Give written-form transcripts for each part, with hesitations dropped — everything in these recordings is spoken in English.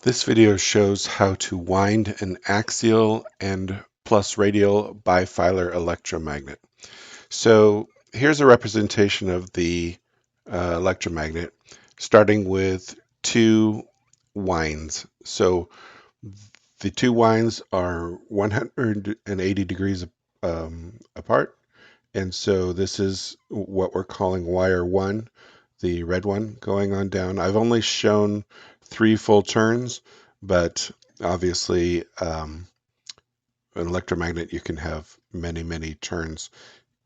This video shows how to wind an axial and plus radial bifilar electromagnet. So here's a representation of the electromagnet starting with two winds. So the two winds are 180 degrees apart. And so this is what we're calling wire one, the red one going on down. I've only shown 3 full turns, but obviously an electromagnet, you can have many, many turns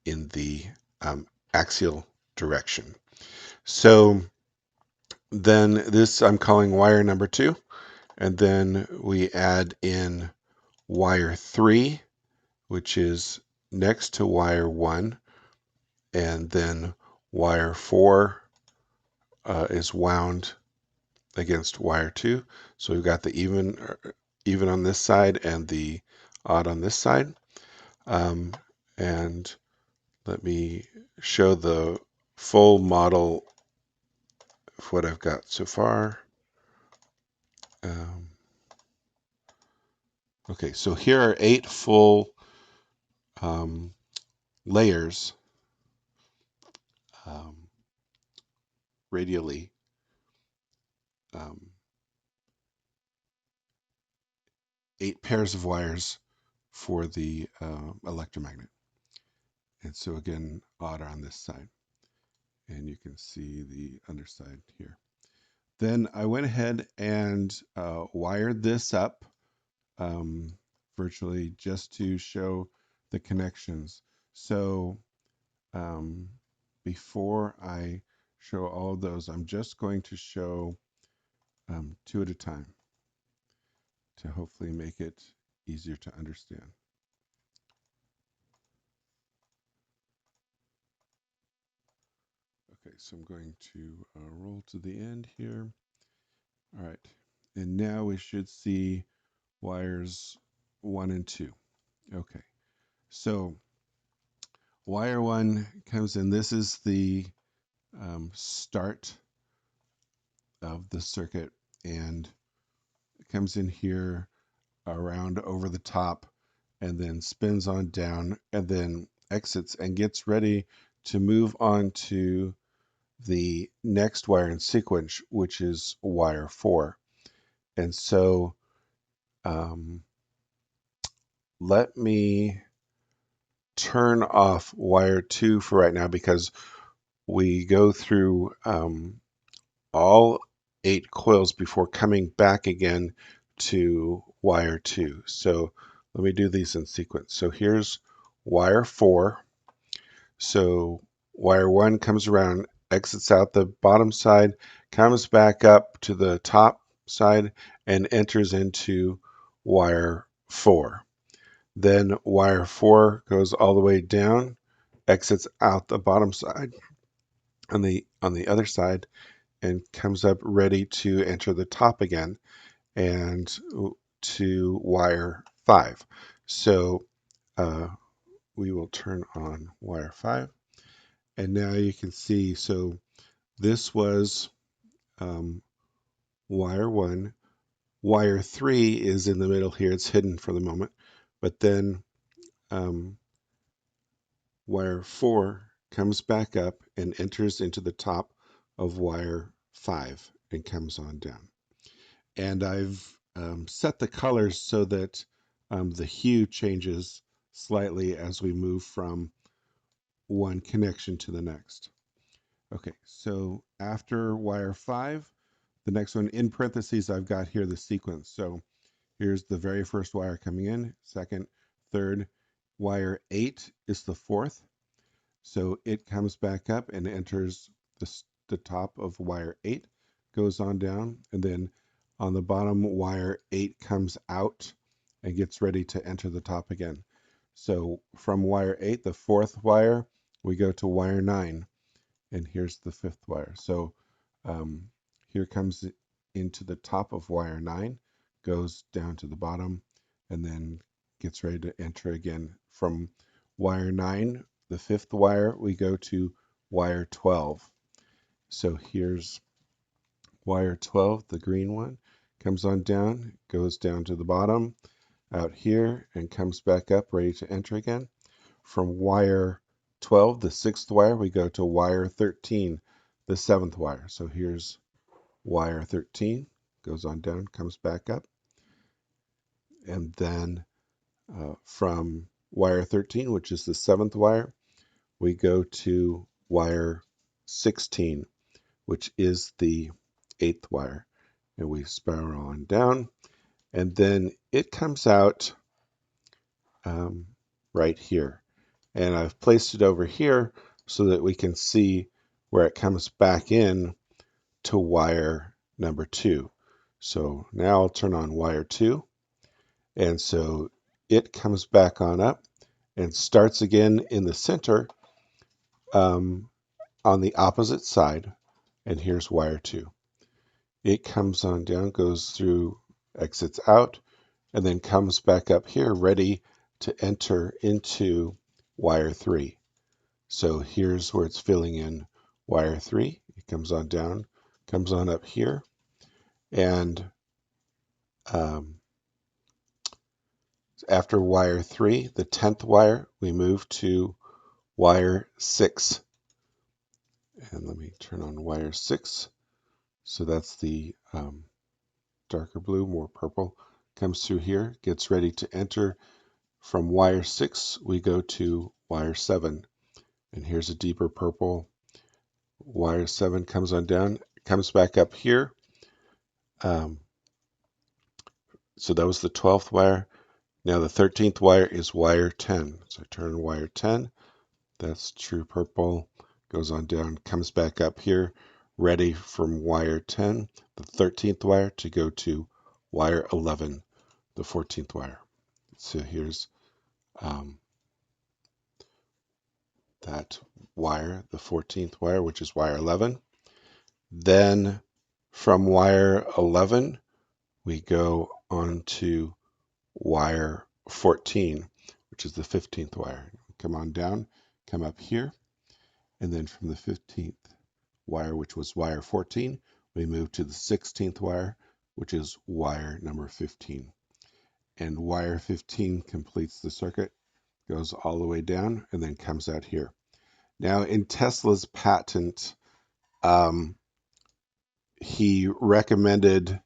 in the axial direction. So then this I'm calling wire number 2, and then we add in wire 3, which is next to wire 1, and then wire 4 is wound against wire 2. So we've got the even on this side and the odd on this side. And let me show the full model of what I've got so far. Okay, so here are 8 full layers radially. Um, 8 pairs of wires for the electromagnet. And so again, odd on this side. And you can see the underside here. Then I went ahead and wired this up virtually just to show the connections. So before I show all of those, I'm just going to show 2 at a time to hopefully make it easier to understand. Okay, so I'm going to roll to the end here. All right, and now we should see wires 1 and 2. Okay, so wire 1 comes in. This is the start of the circuit, and it comes in here around over the top and then spins on down and then exits and gets ready to move on to the next wire in sequence, which is wire 4. And so let me turn off wire 2 for right now because we go through all 8 coils before coming back again to wire 2. So let me do these in sequence. So here's wire 4. So wire 1 comes around, exits out the bottom side, comes back up to the top side, and enters into wire 4. Then wire 4 goes all the way down, exits out the bottom side on the other side, and comes up ready to enter the top again and to wire 5. So we will turn on wire 5. And now you can see, so this was wire 1. Wire 3 is in the middle here. It's hidden for the moment. But then wire 4 comes back up and enters into the top of wire 5 and comes on down. And I've set the colors so that the hue changes slightly as we move from one connection to the next. Okay, so after wire 5, the next one in parentheses, I've got here the sequence. So here's the very first wire coming in, second, third. Wire 8 is the fourth. So it comes back up and enters the top of wire 8, goes on down, and then on the bottom, wire 8 comes out and gets ready to enter the top again. So from wire 8, the fourth wire, we go to wire 9, and here's the fifth wire. So here comes into the top of wire 9, goes down to the bottom, and then gets ready to enter again. From wire 9, the fifth wire, we go to wire 12. So here's wire 12, the green one, comes on down, goes down to the bottom out here, and comes back up ready to enter again. From wire 12, the 6th wire, we go to wire 13, the 7th wire. So here's wire 13, goes on down, comes back up. And then from wire 13, which is the 7th wire, we go to wire 16, which is the 8th wire. And we spiral on down. And then it comes out right here. And I've placed it over here so that we can see where it comes back in to wire number 2. So now I'll turn on wire 2. And so it comes back on up and starts again in the center on the opposite side. And here's wire 2. It comes on down, goes through, exits out, and then comes back up here ready to enter into wire 3. So here's where it's filling in wire 3. It comes on down, comes on up here, and after wire 3, the 10th wire, we move to wire 6. And let me turn on wire 6. So that's the darker blue, more purple, comes through here, gets ready to enter. From wire 6, we go to wire 7. And here's a deeper purple. Wire 7 comes on down, comes back up here. So that was the 12th wire. Now the 13th wire is wire 10. So I turn wire 10. That's true purple. Goes on down, comes back up here, ready from wire 10, the 13th wire, to go to wire 11, the 14th wire. So here's that wire, the 14th wire, which is wire 11. Then from wire 11, we go on to wire 14, which is the 15th wire. Come on down, come up here, and then from the 15th wire, which was wire 14, we move to the 16th wire, which is wire number 15. And wire 15 completes the circuit, goes all the way down, and then comes out here. Now, in Tesla's patent, he recommended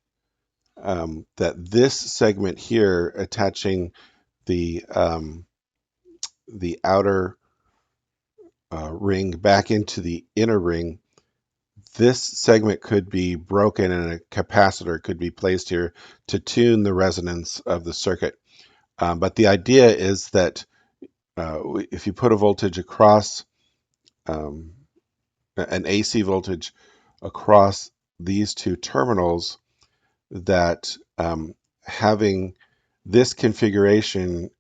that this segment here, attaching the outer ring back into the inner ring, this segment could be broken and a capacitor could be placed here to tune the resonance of the circuit. But the idea is that if you put a voltage across, an AC voltage across these two terminals, that having this configuration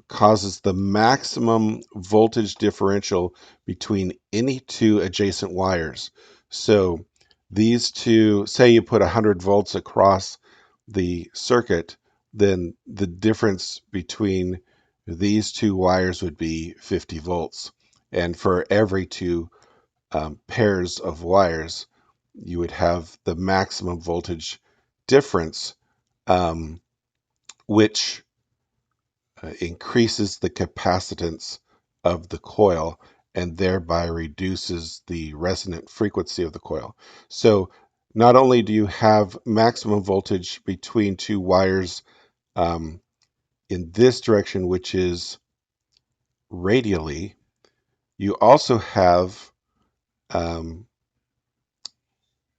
causes the maximum voltage differential between any two adjacent wires. So these two, say you put 100 volts across the circuit, then the difference between these two wires would be 50 volts. And for every two pairs of wires, you would have the maximum voltage difference, which increases the capacitance of the coil and thereby reduces the resonant frequency of the coil. So not only do you have maximum voltage between two wires in this direction, which is radially, you also have the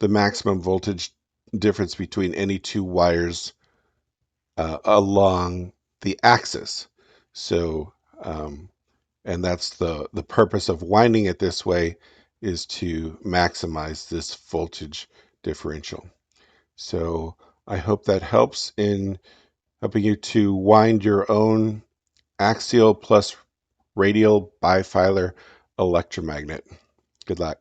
maximum voltage difference between any two wires along the axis. So, and that's the purpose of winding it this way, is to maximize this voltage differential. So I hope that helps in helping you to wind your own axial plus radial bifilar electromagnet. Good luck.